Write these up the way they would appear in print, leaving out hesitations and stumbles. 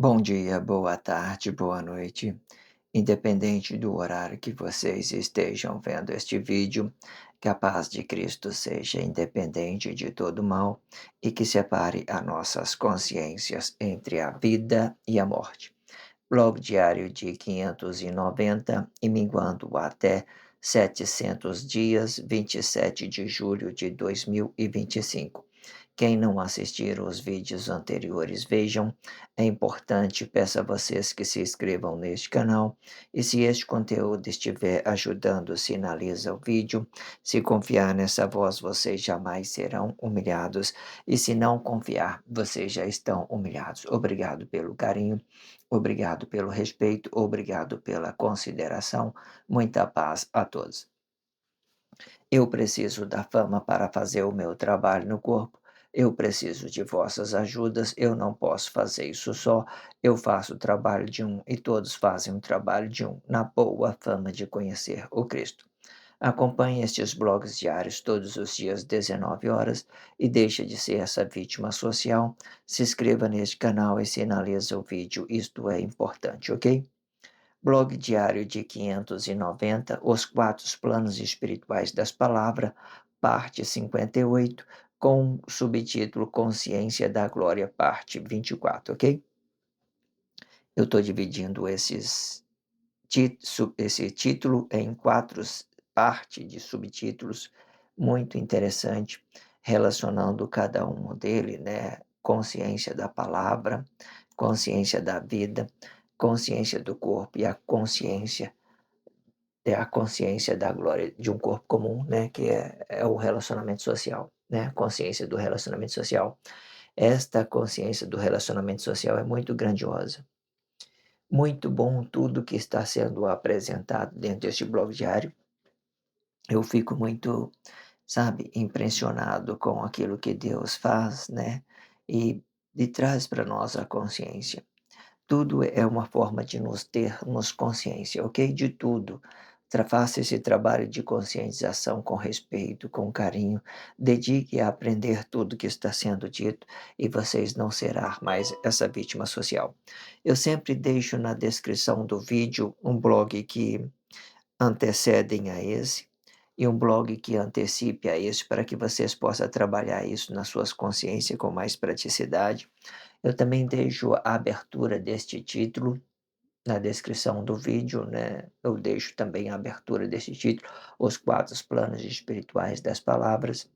Bom dia, boa tarde, boa noite. Independente do horário que vocês estejam vendo este vídeo, que a paz de Cristo seja independente de todo mal e que separe as nossas consciências entre a vida e a morte. Blog diário de 590 e minguando até 700 dias, 27 de julho de 2025. Quem não assistir os vídeos anteriores, vejam. É importante, peço a vocês que se inscrevam neste canal. E se este conteúdo estiver ajudando, sinaliza o vídeo. Se confiar nessa voz, vocês jamais serão humilhados. E se não confiar, vocês já estão humilhados. Obrigado pelo carinho, obrigado pelo respeito, obrigado pela consideração. Muita paz a todos. Eu preciso da fama para fazer o meu trabalho no corpo. Eu preciso de vossas ajudas. Eu não posso fazer isso só. Eu faço o trabalho de um e todos fazem o trabalho de um, na boa fama de conhecer o Cristo. Acompanhe estes blogs diários todos os dias, 19 horas, e deixe de ser essa vítima social. Se inscreva neste canal e sinalize o vídeo. Isto é importante, ok? Blog diário de 590, Os Quatro Planos Espirituais das Palavras, parte 58, com o subtítulo Consciência da Glória, parte 24, ok? Eu estou dividindo esse título em quatro partes de subtítulos, muito interessante, relacionando cada um dele, né? Consciência da palavra, consciência da vida, consciência do corpo e a consciência a consciência da glória de um corpo comum, né, que é o relacionamento social, né, a consciência do relacionamento social. Esta consciência do relacionamento social é muito grandiosa. Muito bom tudo que está sendo apresentado dentro deste blog diário. Eu fico muito, sabe, impressionado com aquilo que Deus faz, né, e traz para nós a consciência. Tudo é uma forma de nos termos consciência, ok? De tudo. Faça esse trabalho de conscientização com respeito, com carinho. Dedique a aprender tudo que está sendo dito e vocês não serão mais essa vítima social. Eu sempre deixo na descrição do vídeo um blog que antecedem a esse e um blog que antecipe a esse para que vocês possam trabalhar isso nas suas consciências com mais praticidade. Eu também deixo a abertura deste título na descrição do vídeo, né? Eu deixo também a abertura desse título, Os Quatro Planos Espirituais das Palavras.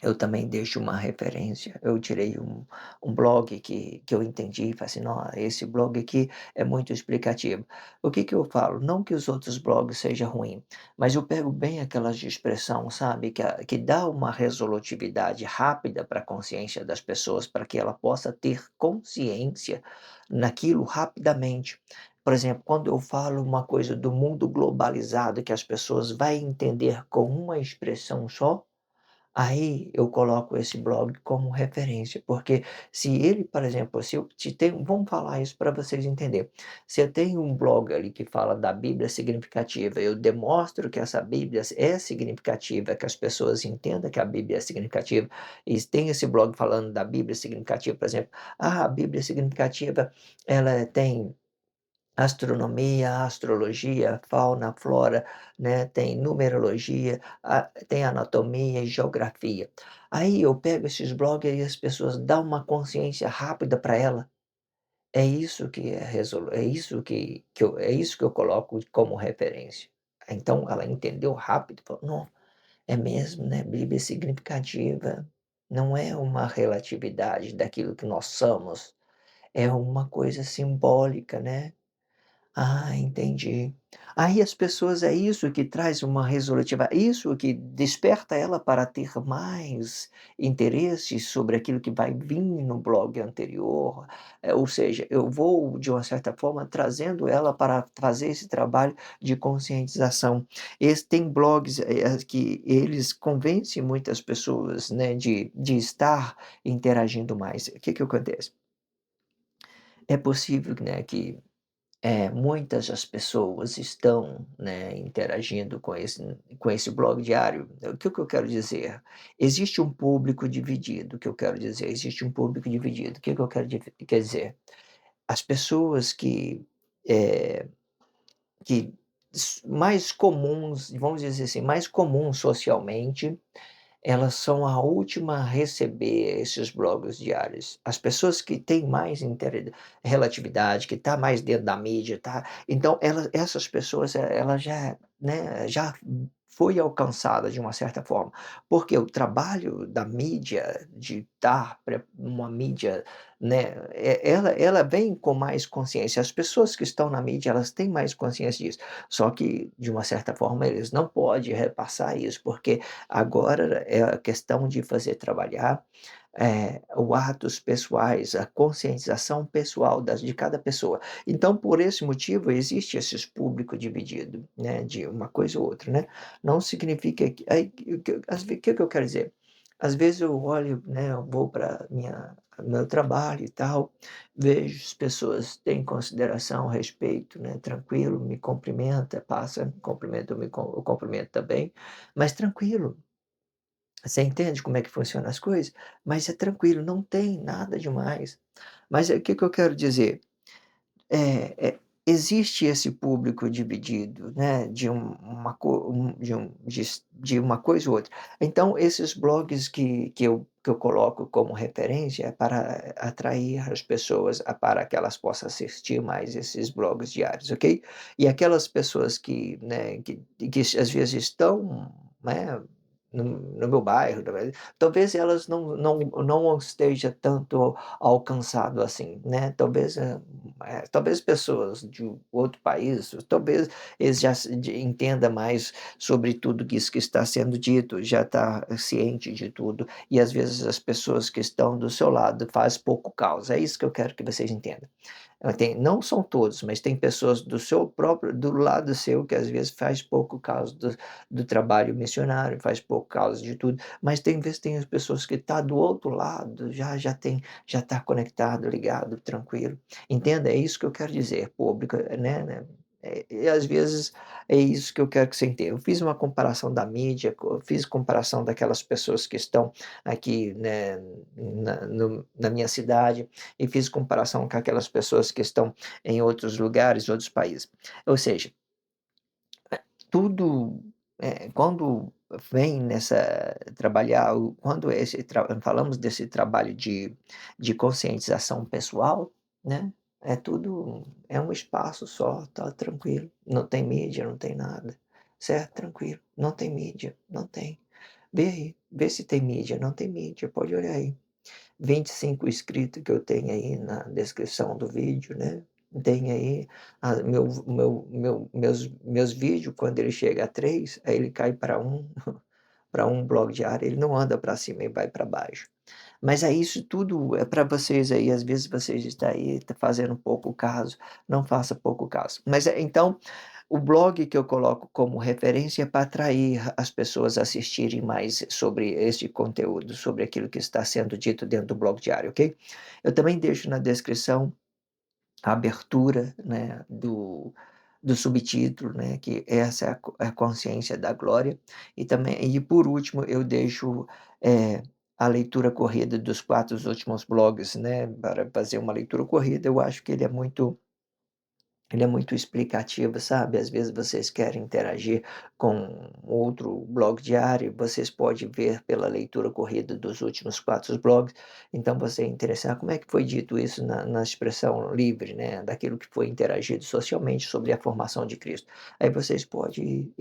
Eu também deixo uma referência. Eu tirei um blog que eu entendi, falei assim, não, esse blog aqui é muito explicativo. O que que eu falo? Não que os outros blogs sejam ruins, mas eu pego bem aquelas de expressão, sabe, que dá uma resolutividade rápida para a consciência das pessoas, para que ela possa ter consciência naquilo rapidamente. Por exemplo, quando eu falo uma coisa do mundo globalizado que as pessoas vão entender com uma expressão só, aí eu coloco esse blog como referência, porque se ele, por exemplo, se tem vamos falar isso para vocês entenderem. Se eu tenho um blog ali que fala da Bíblia significativa, eu demonstro que essa Bíblia é significativa, que as pessoas entendam que a Bíblia é significativa, e tem esse blog falando da Bíblia significativa, por exemplo, a Bíblia significativa, ela tem astronomia, astrologia, fauna, flora, né, tem numerologia, tem anatomia e geografia. Aí eu pego esses blogs e as pessoas dão uma consciência rápida para ela. É isso que é isso é isso que eu coloco como referência. Então ela entendeu rápido, falou: "Não, é mesmo, né, Bíblia é significativa, não é uma relatividade daquilo que nós somos, é uma coisa simbólica, né". Ah, entendi. Aí as pessoas é isso que traz uma resolutiva isso que desperta ela para ter mais interesse sobre aquilo que vai vir no blog anterior, ou seja, eu vou, de uma certa forma, trazendo ela para fazer esse trabalho de conscientização. Tem blogs, que eles convencem muitas pessoas, né, de estar interagindo mais. O que que acontece? É possível, né, que muitas das pessoas estão, né, interagindo com esse blog diário. O que eu quero dizer? Existe um público dividido, o que eu quero dizer, existe um público dividido. O que eu quero quer dizer? as pessoas eh, que mais comuns, vamos dizer assim, mais comuns socialmente, elas são a última a receber esses blogs diários. As pessoas que têm mais relatividade, que está mais dentro da mídia, tá, então essas pessoas, ela já, né, já foi alcançada de uma certa forma, porque o trabalho da mídia, de dar uma mídia, né, ela vem com mais consciência. As pessoas que estão na mídia, elas têm mais consciência disso, só que de uma certa forma eles não podem repassar isso, porque agora é a questão de fazer trabalhar, o atos pessoais, a conscientização pessoal de cada pessoa. Então, por esse motivo, existe esses público dividido, né, de uma coisa ou outra, né. Não significa que aí o que que eu quero dizer? Às vezes eu olho, né, eu vou para meu trabalho e tal, vejo as pessoas têm consideração, respeito, né, tranquilo, me cumprimenta, passa, cumprimenta, eu cumprimento também, mas tranquilo. Você entende como é que funcionam as coisas? Mas é tranquilo, não tem nada demais. Mas o que que eu quero dizer? Existe esse público dividido, né, de uma co um de uma coisa ou outra. Então esses blogs que eu coloco como referência é para atrair as pessoas para que elas possam assistir mais esses blogs diários, ok? E aquelas pessoas que, né, que às vezes estão, né, no meu bairro, talvez elas não esteja tanto alcançado assim, né, talvez pessoas de outro país, talvez eles já entenda mais sobre tudo que isso que está sendo dito, já está ciente de tudo, e às vezes as pessoas que estão do seu lado faz pouco caso, é isso que eu quero que vocês entendam. Não são todos, mas tem pessoas do lado seu que às vezes faz pouco caso do trabalho missionário, faz pouco caso de tudo, mas tem vezes tem as pessoas que tá do outro lado, já está conectado, ligado, tranquilo. Entenda? É isso que eu quero dizer, público, né, e às vezes é isso que eu quero que você entenda. Eu fiz uma comparação da mídia, fiz comparação daquelas pessoas que estão aqui, né, na minha cidade, e fiz comparação com aquelas pessoas que estão em outros lugares, outros países. Ou seja, tudo, quando vem nessa trabalhar quando falamos desse trabalho de conscientização pessoal, né, é um espaço só, tá tranquilo, não tem mídia, não tem nada, certo? Tranquilo, não tem mídia, não tem. Vê aí, vê se tem mídia, não tem mídia, pode olhar aí. 25 inscritos que eu tenho aí na descrição do vídeo, né. Tem aí meus vídeos, quando ele chega a 3, aí ele cai para um para um blog diário, ele não anda para cima, ele vai para baixo. Mas é isso tudo é para vocês aí, às vezes vocês está aí, tá fazendo pouco caso, não faça pouco caso. Mas, então, o blog que eu coloco como referência é para atrair as pessoas a assistirem mais sobre este conteúdo, sobre aquilo que está sendo dito dentro do blog diário, ok? Eu também deixo na descrição a abertura, né, do subtítulo, né, que essa é a consciência da glória, e por último eu deixo, eh, a leitura corrida dos 4 últimos blogs, né, para fazer uma leitura corrida, eu acho que ele é muito explicativo, sabe. Às vezes vocês querem interagir com outro blog diário, vocês podem ver pela leitura corrida dos últimos 4 blogs, então você é interessar como é que foi dito isso na expressão livre, né, daquilo que foi interagido socialmente sobre a formação de Cristo. Aí vocês podem,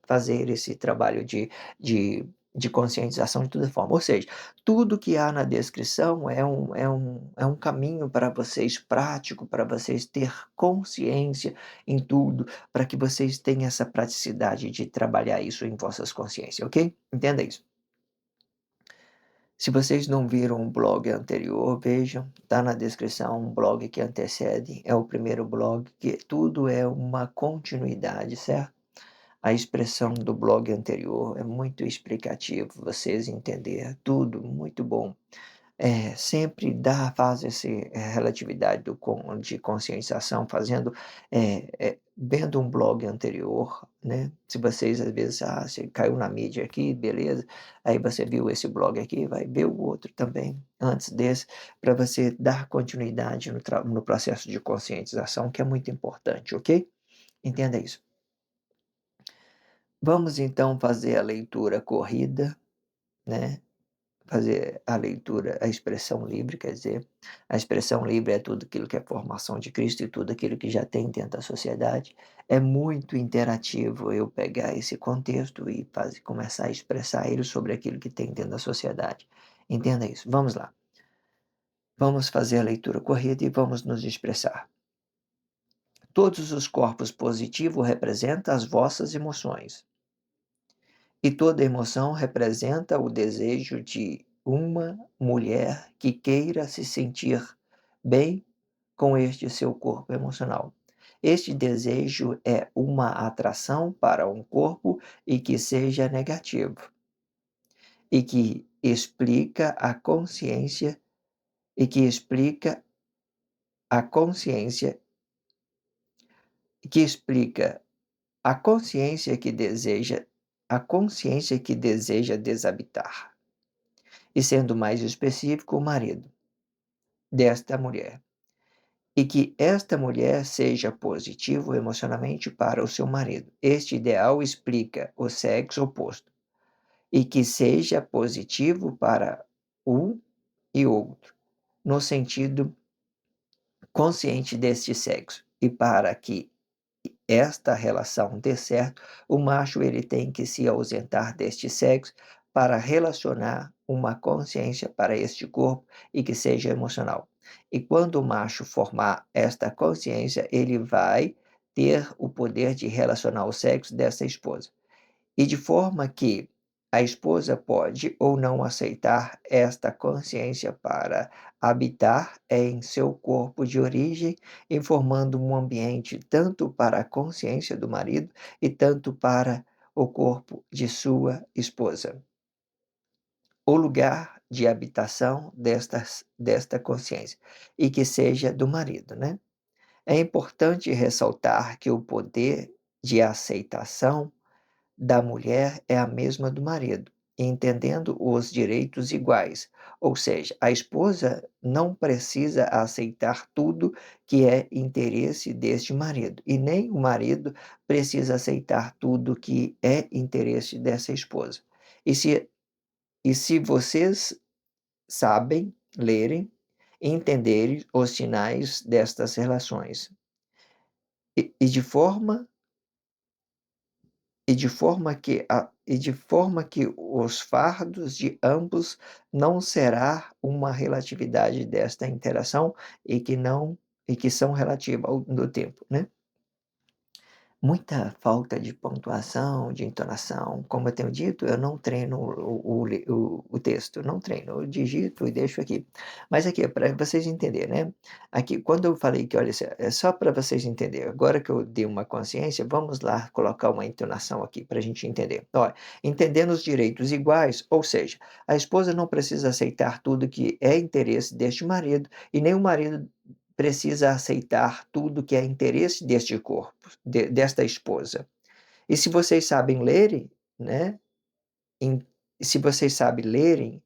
fazer esse trabalho de conscientização de toda forma, ou seja, tudo que há na descrição é um caminho para vocês prático, para vocês ter consciência em tudo, para que vocês tenham essa praticidade de trabalhar isso em vossas consciências, ok? Entenda isso. Se vocês não viram o blog anterior, vejam, está na descrição um blog que antecede, é o primeiro blog, que tudo é uma continuidade, certo? A expressão do blog anterior é muito explicativo, vocês entenderam tudo, muito bom. sempre faz esse relatividade de conscienciação, fazendo, vendo um blog anterior, né. Se vocês às vezes, você caiu na mídia aqui, beleza, aí você viu esse blog aqui, vai ver o outro também, antes desse, para você dar continuidade no processo de conscientização, que é muito importante, ok? Entenda isso. Vamos então fazer a leitura corrida, né. Fazer a leitura, a expressão livre, quer dizer, a expressão livre é tudo aquilo que é formação de Cristo e tudo aquilo que já tem dentro da sociedade. É muito interativo eu pegar esse contexto e começar a expressar ele sobre aquilo que tem dentro da sociedade. Entenda isso. Vamos lá. Vamos fazer a leitura corrida e vamos nos expressar. Todos os corpos positivos representam as vossas emoções. E toda emoção representa o desejo de uma mulher que queira se sentir bem com este seu corpo emocional. Este desejo é uma atração para um corpo e que seja negativo, e que explica a consciência, e que explica a consciência, que explica a consciência que deseja desabitar. E sendo mais específico, o marido desta mulher. E que esta mulher seja positivo emocionalmente para o seu marido. Este ideal explica o sexo oposto. E que seja positivo para um e outro, no sentido consciente deste sexo. E para que esta relação dê certo, o macho ele tem que se ausentar deste sexo para relacionar uma consciência para este corpo e que seja emocional. E quando o macho formar esta consciência, ele vai ter o poder de relacionar o sexo dessa esposa. E de forma que a esposa pode ou não aceitar esta consciência para habitar em seu corpo de origem, informando um ambiente tanto para a consciência do marido e tanto para o corpo de sua esposa. O lugar de habitação desta consciência, e que seja do marido, né? É importante ressaltar que o poder de aceitação da mulher é a mesma do marido, entendendo os direitos iguais. Ou seja, a esposa não precisa aceitar tudo que é interesse deste marido, e nem o marido precisa aceitar tudo que é interesse dessa esposa. E se, e se vocês sabem lerem e entenderem os sinais destas relações, e de forma de forma que os fardos de ambos não será uma relatividade desta interação e que são relativa ao do tempo, né. Muita falta de pontuação, de entonação, como eu tenho dito, eu não treino o texto, não treino, eu digito e deixo aqui. Mas aqui é para vocês entenderem, né, aqui quando eu falei que olha, é só para vocês entenderem, agora que eu dei uma consciência, vamos lá colocar uma entonação aqui para a gente entender. Olha, entendendo os direitos iguais, ou seja, a esposa não precisa aceitar tudo que é interesse deste marido, e nem o marido precisa aceitar tudo que é interesse deste corpo, desta esposa. E se vocês sabem lerem, né, em se vocês sabem lerem,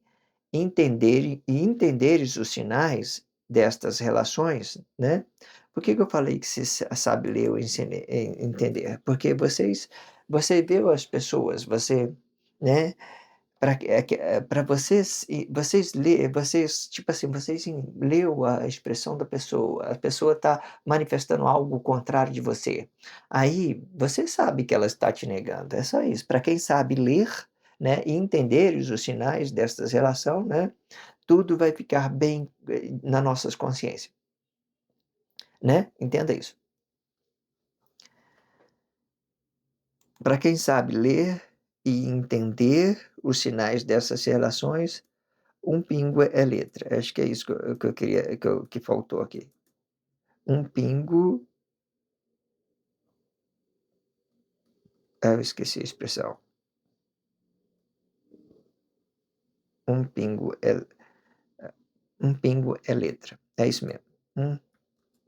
entenderem e entenderes os sinais destas relações, né. Por que que eu falei que se sabe ler ou entender? Porque você vê as pessoas, você, né, para vocês, tipo assim, leu a expressão da pessoa, a pessoa está manifestando algo contrário de você. Aí, você sabe que ela está te negando, é só isso. Para quem sabe ler, né, e entender os sinais destas relação, né, tudo vai ficar bem, na nossas consciência, né, entenda isso. Para quem sabe ler e entender os sinais dessas relações, um pingo é letra. Acho que é isso que eu queria que faltou aqui. Um pingo eu esqueci a expressão. Um pingo é Um pingo é letra. É isso mesmo. Um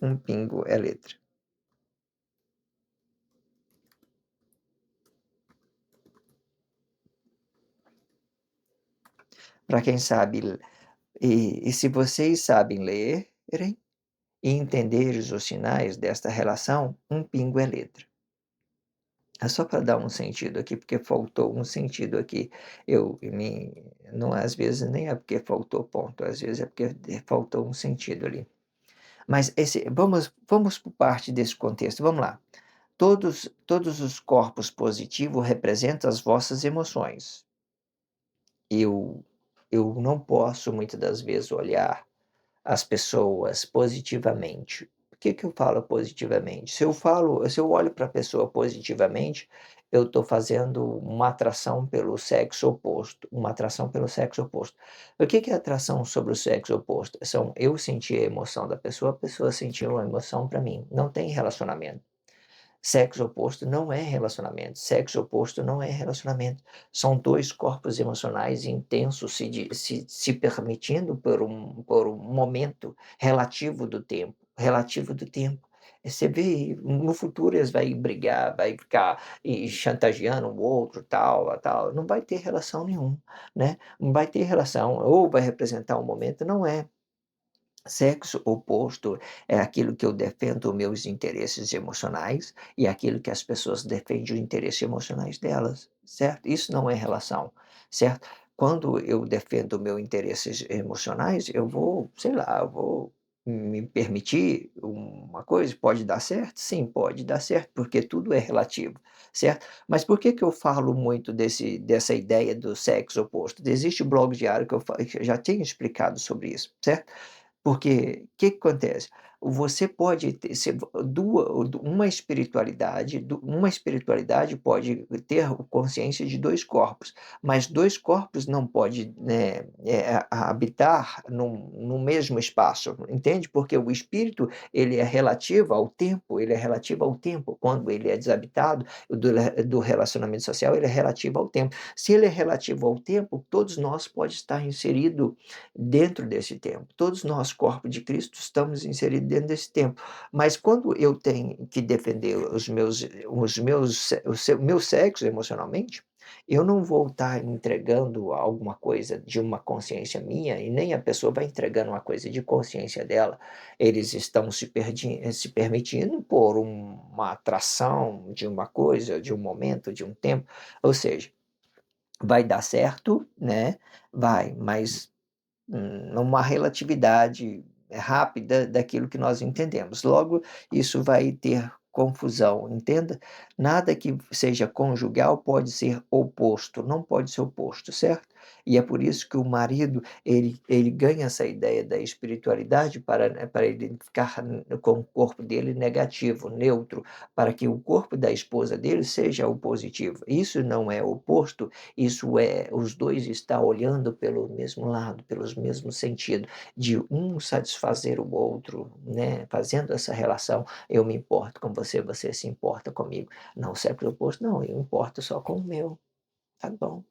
um pingo é letra. Para quem sabe e se vocês sabem lerem e entenderem os sinais desta relação, um pingo é letra. É só para dar um sentido aqui, porque faltou um sentido aqui. Eu me não às vezes nem é porque faltou ponto, às vezes é porque faltou um sentido ali. Mas esse vamos por parte desse contexto, vamos lá. Todos os corpos positivos representam as vossas emoções. Eu eu não posso muitas das vezes olhar as pessoas positivamente. Por que que eu falo positivamente? Se eu olho para a pessoa positivamente, eu estou fazendo uma atração pelo sexo oposto, uma atração pelo sexo oposto. O que que é atração sobre o sexo oposto? São eu sentir a emoção da pessoa, a pessoa sentir uma emoção para mim, não tem relacionamento. Sexo oposto não é relacionamento, sexo oposto não é relacionamento. São 2 corpos emocionais intensos se permitindo por um momento relativo do tempo. Você vê, no futuro eles vai brigar, vai ficar chantageando o outro, tal, tal, não vai ter relação nenhuma, né, não vai ter relação, ou vai representar um momento, não é. Sexo oposto é aquilo que eu defendo meus interesses emocionais e aquilo que as pessoas defendem os interesses emocionais delas, certo? Isso não é relação, certo? Quando eu defendo meus interesses emocionais, eu vou, sei lá, eu vou me permitir uma coisa, pode dar certo? Sim, pode dar certo, porque tudo é relativo, certo? Mas por que que eu falo muito dessa ideia do sexo oposto? Existe o blog diário que eu já tenho explicado sobre isso, certo? Porque, o que que acontece? Você pode ter se uma espiritualidade pode ter consciência de 2 corpos, mas 2 corpos não pode, né, habitar no mesmo espaço, entende? Porque o espírito, ele é relativo ao tempo, ele é relativo ao tempo, quando ele é desabitado do relacionamento social, ele é relativo ao tempo. Se ele é relativo ao tempo, todos nós pode estar inserido dentro desse tempo. Todos nós, corpo de Cristo, estamos inseridos dentro desse tempo. Mas quando eu tenho que defender o meu sexo emocionalmente, eu não vou estar entregando alguma coisa de uma consciência minha e nem a pessoa vai entregando uma coisa de consciência dela. Eles estão se permitindo por uma atração de uma coisa, de um momento, de um tempo. Ou seja, vai dar certo, né? Vai, mas numa relatividade rápida daquilo que nós entendemos. Logo, isso vai ter confusão, entenda? Nada que seja conjugal pode ser oposto, não pode ser oposto, certo? E é por isso que o marido, ele ganha essa ideia da espiritualidade para ele ficar com o corpo dele negativo, neutro, para que o corpo da esposa dele seja o positivo. Isso não é oposto, isso é os 2 estar olhando pelo mesmo lado, pelos mesmos sentidos, de um satisfazer o outro, né, fazendo essa relação, eu me importo com você, você se importa comigo. Não sexo oposto, não, eu importo só com o meu, tá bom.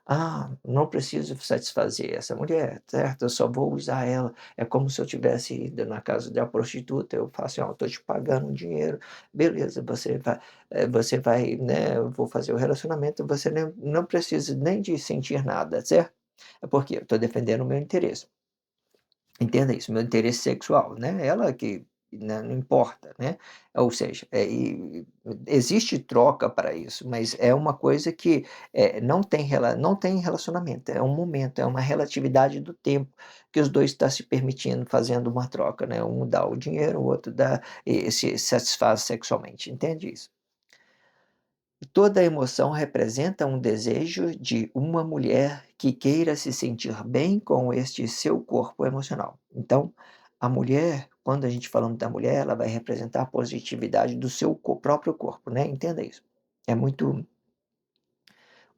Ah, não preciso satisfazer essa mulher, certo? Eu só vou usar ela. É como se eu tivesse ido na casa da prostituta, eu falo assim: "Ó, estou te pagando um dinheiro, beleza, você vai, né, eu vou fazer o relacionamento, você não precisa nem de sentir nada, certo? É porque eu estou defendendo o meu interesse. Entenda isso, meu interesse sexual, né, ela que, né, não importa, né, ou seja, existe troca para isso, mas é uma coisa que, não tem relacionamento, é um momento, é uma relatividade do tempo que os 2 está se permitindo fazendo uma troca, né, um dá o dinheiro, o outro dá e se satisfaz sexualmente, entende isso? Toda emoção representa um desejo de uma mulher que queira se sentir bem com este seu corpo emocional. Então, a mulher, quando a gente falando da mulher, ela vai representar a positividade do seu próprio corpo, né? Entenda isso. É muito.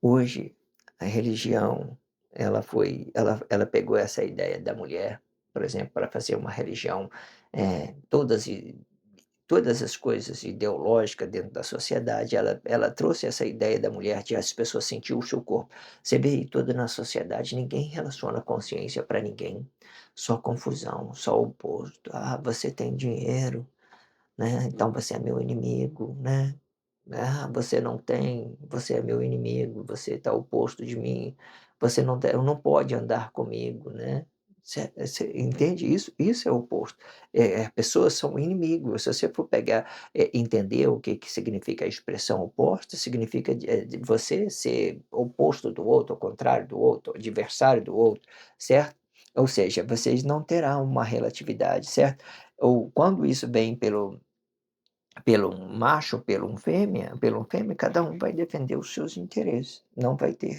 Hoje, a religião, ela pegou essa ideia da mulher, por exemplo, para fazer uma religião, todas todas as coisas ideológicas dentro da sociedade, ela trouxe essa ideia da mulher de as pessoas sentir o seu corpo. Você vê aí toda na sociedade, ninguém relaciona consciência para ninguém, só confusão, só oposto. "Ah, você tem dinheiro, né, então você é meu inimigo", né. "Ah, você não tem, você é meu inimigo, você está oposto de mim, você não pode andar comigo", né. Você entende isso? Isso é oposto. Pessoas são inimigos. Se você for pegar, entender o que que significa a expressão oposto, significa de você ser oposto do outro, ao contrário do outro, adversário do outro, certo? Ou seja, vocês não terão uma relatividade, certo? Ou quando isso vem pelo um macho, pelo um fêmea, cada um vai defender os seus interesses, não vai ter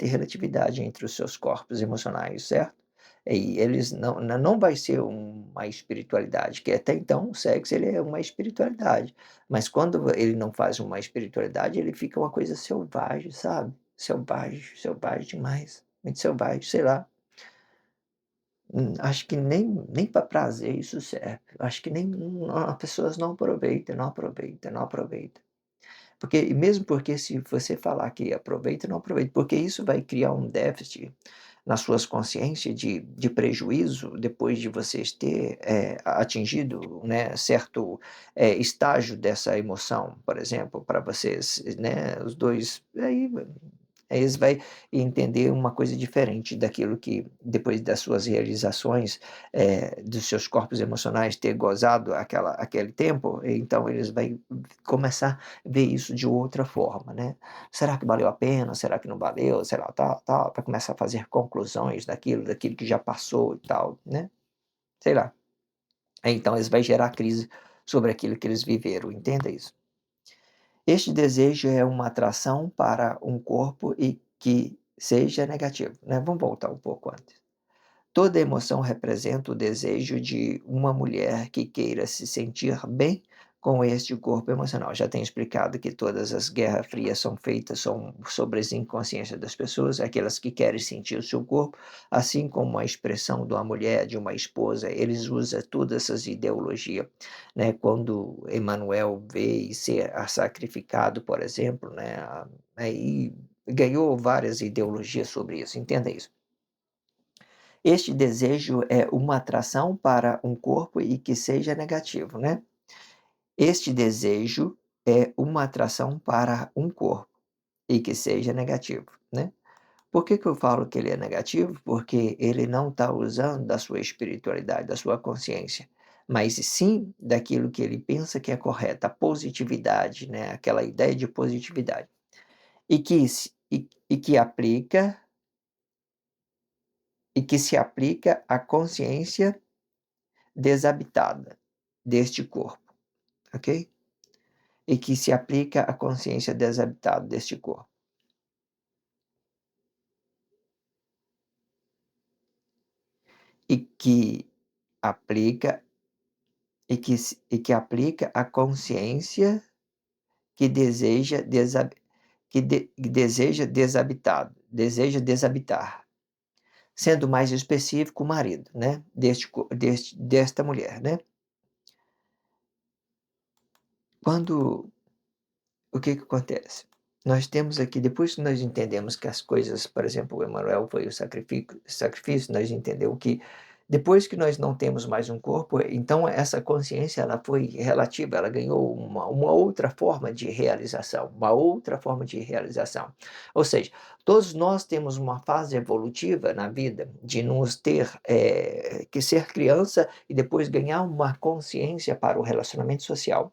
relatividade entre os seus corpos emocionais, certo? E eles não vai ser uma espiritualidade, que até então o sexo ele é uma espiritualidade, mas quando ele não faz uma espiritualidade, ele fica uma coisa selvagem, sabe? Selvagem, selvagem demais, muito selvagem, sei lá. Acho que nem para prazer isso serve. Acho que nem as pessoas não aproveitam, não aproveitam, não aproveitam. Porque e mesmo porque se você falar que aproveita, não aproveita, porque isso vai criar um déficit nas suas consciências de prejuízo depois de vocês ter, atingido, né, certo, estágio dessa emoção, por exemplo, para vocês, né, os 2 aí eles vai entender uma coisa diferente daquilo que depois das suas realizações, dos seus corpos emocionais ter gozado aquele tempo, então eles vai começar a ver isso de outra forma, né. Será que valeu a pena? Será que não valeu? Sei lá, tal, tal, para começar a fazer conclusões daquilo que já passou e tal, né, sei lá. Então eles vai gerar crise sobre aquilo que eles viveram, entenda isso. Este desejo é uma atração para um corpo e que seja negativo, né, vamos voltar um pouco antes. Toda emoção representa o desejo de uma mulher que queira se sentir bem com este corpo emocional. Já tenho explicado que todas as guerras frias são sobre as inconsciências das pessoas, aquelas que querem sentir o seu corpo, assim como a expressão de uma mulher, de uma esposa, eles usam todas essas ideologias, né? Quando Emanuel veio ser sacrificado, por exemplo, né? Aí ganhou várias ideologias sobre isso, entenda isso. Este desejo é uma atração para um corpo e que seja negativo, né. Este desejo é uma atração para um corpo e que seja negativo, né. Por que que eu falo que ele é negativo? Porque ele não está usando da sua espiritualidade, da sua consciência, mas sim daquilo que ele pensa que é correto, a positividade, né, aquela ideia de positividade. E que aplica e que se aplica à consciência desabitada deste corpo, ok? E que se aplica à consciência desabitada deste corpo. E que aplica e que aplica à consciência que deseja desabitar, sendo mais específico o marido, né, desta mulher, né. Quando O que que acontece? Nós temos aqui, depois que nós entendemos que as coisas, por exemplo, o Emanuel foi o sacrifício, nós entendemos que depois que nós não temos mais um corpo, então essa consciência ela foi relativa, ela ganhou uma outra forma de realização, uma outra forma de realização. Ou seja, todos nós temos uma fase evolutiva na vida de nos ter, que ser criança e depois ganhar uma consciência para o relacionamento social,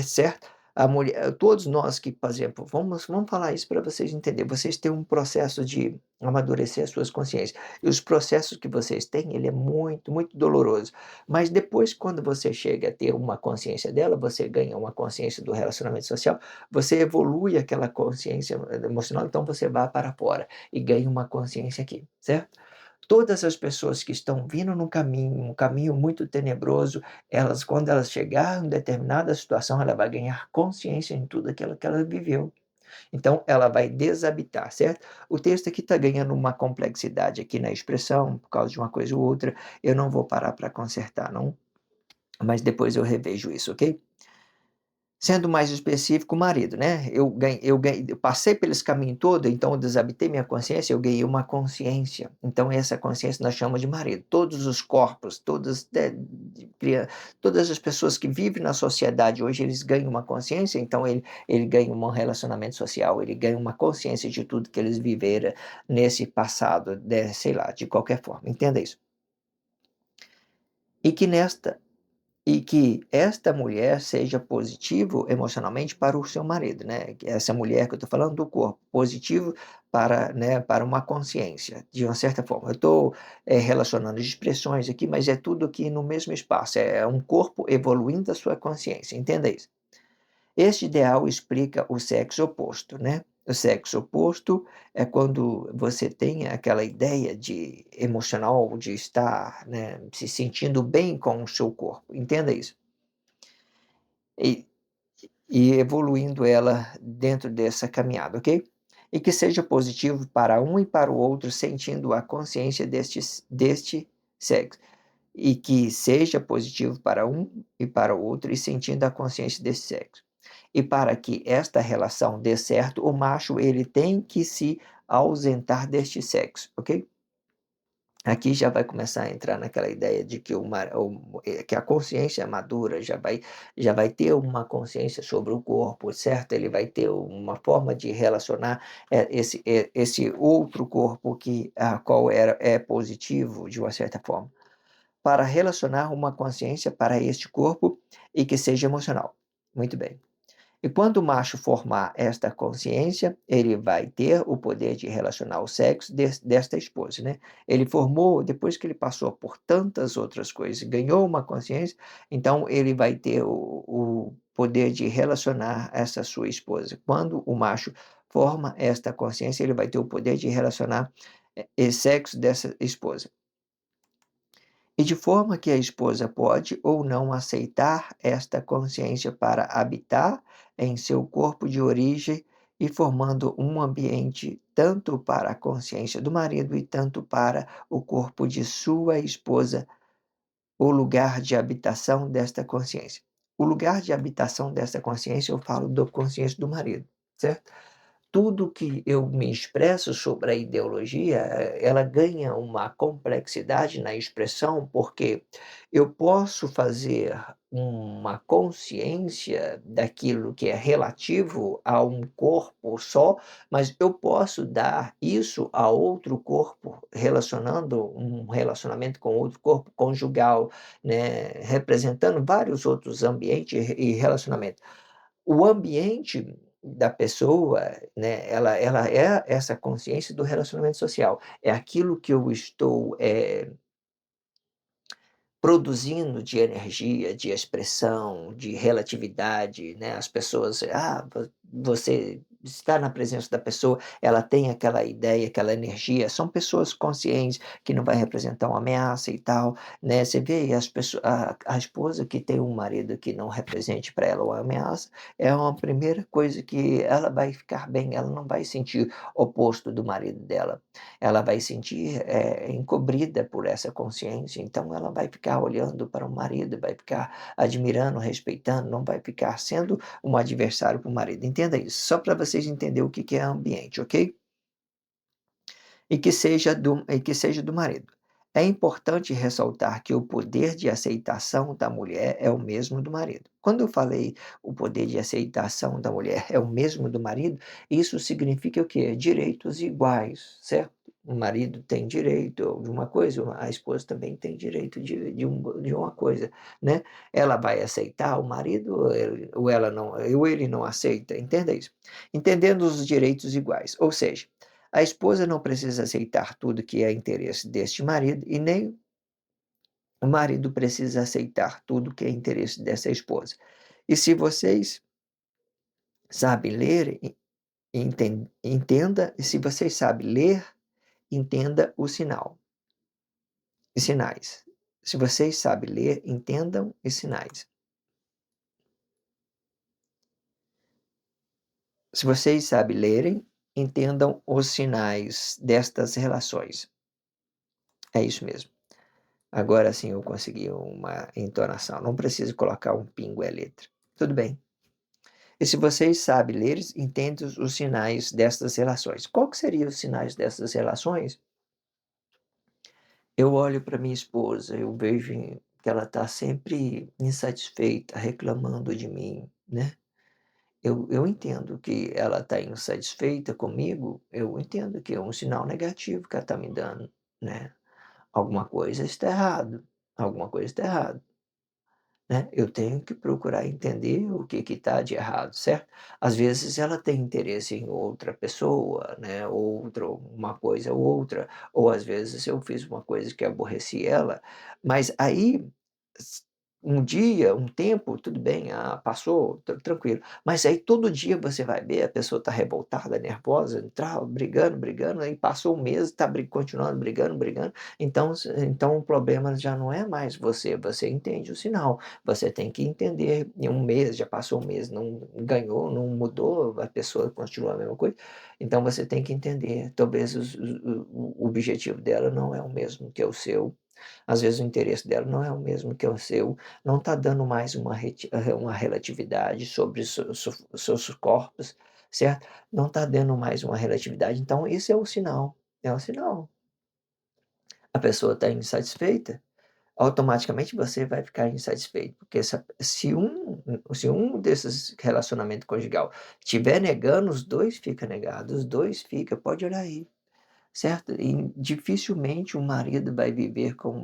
certo? A mulher, todos nós que, por exemplo, vamos falar isso para vocês entenderem, vocês têm um processo de amadurecer as suas consciências, e os processos que vocês têm, ele é muito, muito doloroso, mas depois quando você chega a ter uma consciência dela, você ganha uma consciência do relacionamento social, você evolui aquela consciência emocional, então você vai para fora e ganha uma consciência aqui, certo? Todas as pessoas que estão vindo num caminho, um caminho muito tenebroso, elas quando elas chegar em determinada situação, ela vai ganhar consciência em tudo aquilo que ela viveu. Então ela vai desabitar, certo? O texto aqui está ganhando uma complexidade aqui na expressão, por causa de uma coisa ou outra, eu não vou parar para consertar não, mas depois eu revejo isso, ok? Sendo mais específico, o marido, né, eu passei por esse caminho todo, então eu desabitei minha consciência, eu ganhei uma consciência, então essa consciência nós chamamos de marido. Todos os corpos, todas as pessoas que vivem na sociedade hoje, eles ganham uma consciência, então ele ganha um relacionamento social, ele ganha uma consciência de tudo que eles viveram nesse passado, sei lá, de qualquer forma, entenda isso. E que nesta E que esta mulher seja positivo emocionalmente para o seu marido, né, que essa mulher que eu estou falando do corpo, positivo para, né, para uma consciência, de uma certa forma. Eu estou, relacionando as expressões aqui, mas é tudo aqui no mesmo espaço, é um corpo evoluindo a sua consciência, entenda isso. Este ideal explica o sexo oposto, né. O sexo oposto é quando você tem aquela ideia de emocional, de estar, né, se sentindo bem com o seu corpo, entenda isso. E e evoluindo ela dentro dessa caminhada, ok? E que seja positivo para um e para o outro, sentindo a consciência deste sexo. E que seja positivo para um e para o outro, e sentindo a consciência desse sexo. E para que esta relação dê certo, o macho ele tem que se ausentar deste sexo, ok? Aqui já vai começar a entrar naquela ideia de que que a consciência madura já vai ter uma consciência sobre o corpo, certo? Ele vai ter uma forma de relacionar, esse outro corpo que a qual é positivo de uma certa forma, para relacionar uma consciência para este corpo e que seja emocional. Muito bem. E quando o macho formar esta consciência, ele vai ter o poder de relacionar o sexo desta esposa, né? Ele formou, depois que ele passou por tantas outras coisas, ganhou uma consciência, então ele vai ter o poder de relacionar essa sua esposa. Quando o macho forma esta consciência, ele vai ter o poder de relacionar o sexo dessa esposa. E de forma que a esposa pode ou não aceitar esta consciência para habitar em seu corpo de origem e formando um ambiente tanto para a consciência do marido e tanto para o corpo de sua esposa, o lugar de habitação desta consciência. O lugar de habitação desta consciência, eu falo da consciência do marido, certo? Tudo que eu me expresso sobre a ideologia, ela ganha uma complexidade na expressão, porque eu posso fazer uma consciência daquilo que é relativo a um corpo só, mas eu posso dar isso a outro corpo, relacionando um relacionamento com outro corpo conjugal, né, representando vários outros ambientes e relacionamentos. O ambiente da pessoa, né, ela é essa consciência do relacionamento social. É aquilo que eu estou, produzindo de energia, de expressão, de relatividade, né, as pessoas, você está na presença da pessoa, ela tem aquela ideia, aquela energia, são pessoas conscientes que não vai representar uma ameaça e tal, né, você vê as pessoas, a esposa que tem um marido que não represente para ela uma ameaça, é uma primeira coisa que ela vai ficar bem, ela não vai sentir oposto do marido dela. Ela vai sentir, encobrida por essa consciência, então ela vai ficar olhando para o marido, vai ficar admirando, respeitando, não vai ficar sendo um adversário para o marido. Entenda isso, só para vocês entenderem o que que é ambiente, ok? E que seja do marido. É importante ressaltar que o poder de aceitação da mulher é o mesmo do marido. Quando eu falei o poder de aceitação da mulher é o mesmo do marido, isso significa o quê? Direitos iguais, certo? O marido tem direito de uma coisa, a esposa também tem direito de uma coisa, né? Ela vai aceitar o marido ou ela não, ou ele não aceita, entenda isso. Entendendo os direitos iguais, ou seja, a esposa não precisa aceitar tudo que é interesse deste marido e nem o marido precisa aceitar tudo que é interesse dessa esposa. E se vocês sabem ler, entenda, e se vocês sabem ler, entenda o sinal, os sinais. Se vocês sabem ler, entendam os sinais. Se vocês sabem lerem, entendam os sinais destas relações. É isso mesmo. Agora sim eu consegui uma entonação, não preciso colocar um pingo é letra. Tudo bem. E se vocês sabem ler, entendem os sinais dessas relações. Qual que seriam os sinais dessas relações? Eu olho para minha esposa, eu vejo que ela está sempre insatisfeita, reclamando de mim, né. Eu entendo que ela está insatisfeita comigo, eu entendo que é um sinal negativo que ela está me dando, né. Alguma coisa está errado, alguma coisa está errado. Né, eu tenho que procurar entender o que está de errado, certo? Às vezes ela tem interesse em outra pessoa, né, uma coisa ou outra, ou às vezes eu fiz uma coisa que aborreci ela, mas aí s um dia, um tempo, tudo bem, passou, tranquilo, mas aí todo dia você vai ver a pessoa está revoltada, nervosa, tal, brigando, brigando, aí passou um mês, está continuando brigando, brigando, então o problema já não é mais você, você entende o sinal. Você tem que entender, em um mês, já passou um mês, não ganhou, não mudou, a pessoa continua a mesma coisa, então você tem que entender, talvez o objetivo dela não é o mesmo que é o seu, às vezes o interesse dela não é o mesmo que é o seu, não está dando mais uma relatividade sobre os seus corpos, certo? Não está dando mais uma relatividade, então esse é o sinal. A pessoa está insatisfeita, automaticamente você vai ficar insatisfeito, porque se um desses relacionamento conjugal estiver negando, os 2 fica negado, os 2 fica pode olhar aí, certo? E dificilmente o marido vai viver com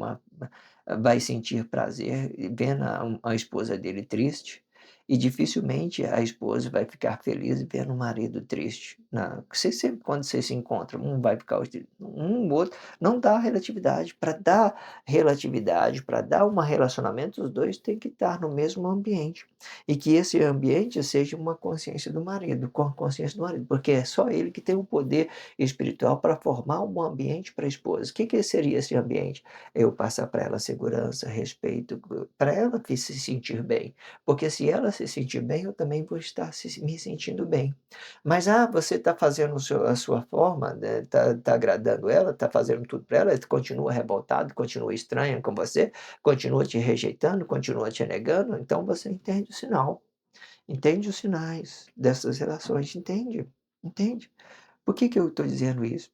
vai sentir prazer vendo a esposa dele triste, e dificilmente a esposa vai ficar feliz vendo o marido triste. Não, você sempre quando vocês se encontram, um vai ficar o outro não dá relatividade. Para dar relatividade, para dar um relacionamento, os 2 têm que estar no mesmo ambiente. E que esse ambiente seja uma consciência do marido, com a consciência do marido, porque é só ele que tem o poder espiritual para formar um ambiente para a esposa. O que que seria esse ambiente? Eu passar para ela segurança, respeito, para ela se sentir bem, porque se ela se sentir bem, eu também vou estar me sentindo bem. Mas, você está fazendo a sua forma, né, tá agradando ela, está fazendo tudo para ela, continua revoltado, continua estranha com você, continua te rejeitando, continua te negando, então você entende o sinal, entende os sinais dessas relações, entende, entende. Por que que eu estou dizendo isso?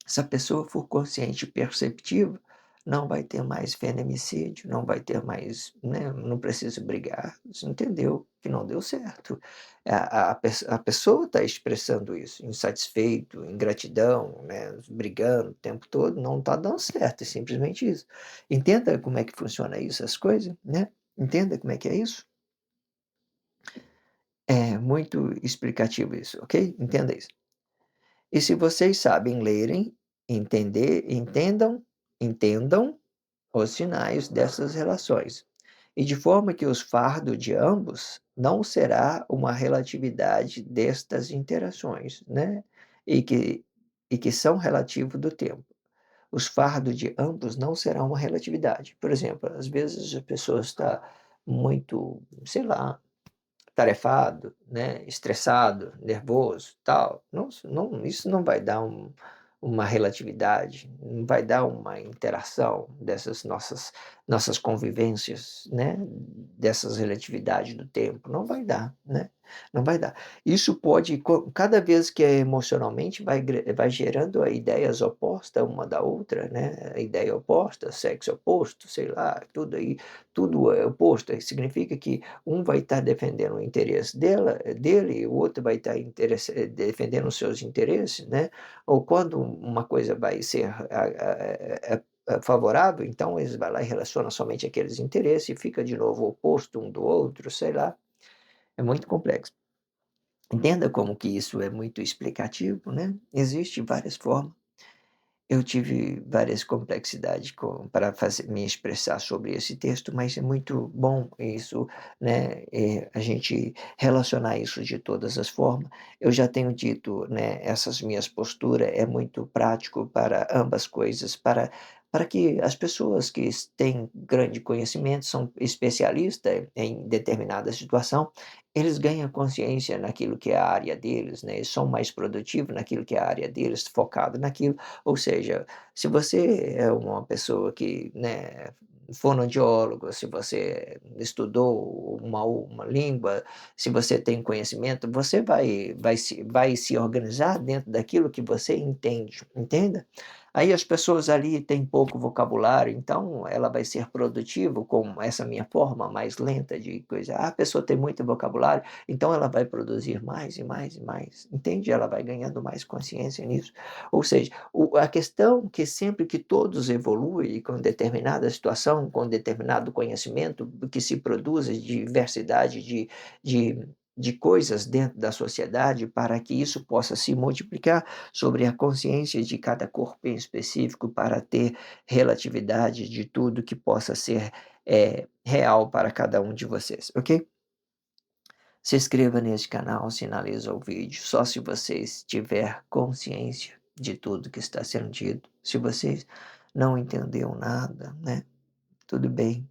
Se a pessoa for consciente e perceptiva, não vai ter mais feminicídio, não vai ter mais, né, não precisa brigar, você entendeu que não deu certo. A pessoa está expressando isso, insatisfeito, ingratidão, né, brigando o tempo todo, não está dando certo, é simplesmente isso. Entenda como é que funciona isso, as coisas, né, entenda como é que é isso. É muito explicativo isso, ok? Entenda isso. E se vocês sabem lerem, entendam os sinais dessas relações, e de forma que os fardos de ambos não será uma relatividade destas interações, né, e que são relativo do tempo. Os fardos de ambos não será uma relatividade. Por exemplo, às vezes a pessoa está muito, sei lá, tarefado, né, estressado, nervoso, tal. Não, isso não vai dar uma relatividade, não vai dar uma interação dessas nossas convivências, né, dessas relatividades do tempo, não vai dar, né, não vai dar. Isso pode cada vez que é emocionalmente vai gerando ideias opostas uma da outra, né, a ideia oposta, sexo oposto, sei lá, tudo é oposto, significa que um vai estar defendendo o interesse dele, e o outro vai estar defendendo os seus interesses, né, ou quando uma coisa vai ser favorável, então eles vai lá e relaciona somente aqueles interesses e fica de novo oposto um do outro, sei lá, é muito complexo. Entenda como que isso é muito explicativo, né, existe várias formas. Eu tive várias complexidades para fazer me expressar sobre esse texto, mas é muito bom isso, né, a gente relacionar isso de todas as formas. Eu já tenho dito, né, essas minhas posturas é muito prático para ambas coisas, para que as pessoas que têm grande conhecimento, são especialistas em determinada situação, eles ganham consciência naquilo que é a área deles, né, eles são mais produtivos naquilo que é a área deles, focado naquilo. Ou seja, se você é uma pessoa que, né, fonoaudiólogo, se você estudou uma língua, se você tem conhecimento, você vai se organizar dentro daquilo que você entende, entenda? Aí as pessoas ali têm pouco vocabulário, então ela vai ser produtiva com essa minha forma mais lenta de coisa. Ah, a pessoa tem muito vocabulário, então ela vai produzir mais e mais e mais, entende? Ela vai ganhando mais consciência nisso. Ou seja, a questão que sempre que todos evoluem com determinada situação, com determinado conhecimento, que se produz diversidade de de coisas dentro da sociedade para que isso possa se multiplicar sobre a consciência de cada corpo em específico para ter relatividade de tudo que possa ser, real para cada um de vocês, ok? Se inscreva neste canal, sinaliza o vídeo, só se vocês tiver consciência de tudo que está sendo dito. Se vocês não entenderam nada, né, tudo bem,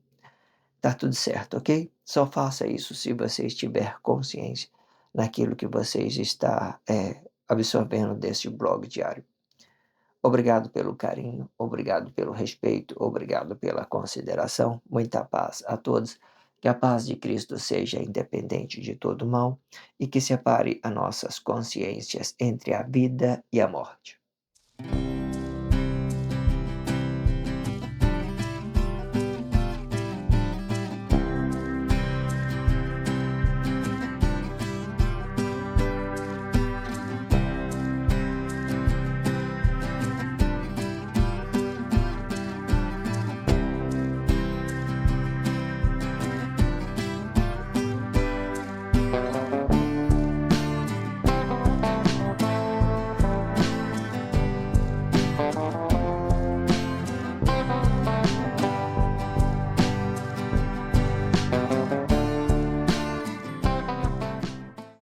tá tudo certo, ok? Só faça isso se você estiver consciência naquilo que vocês está, absorvendo desse blog diário. Obrigado pelo carinho, obrigado pelo respeito, obrigado pela consideração. Muita paz a todos. Que a paz de Cristo seja independente de todo mal e que separe as nossas consciências entre a vida e a morte.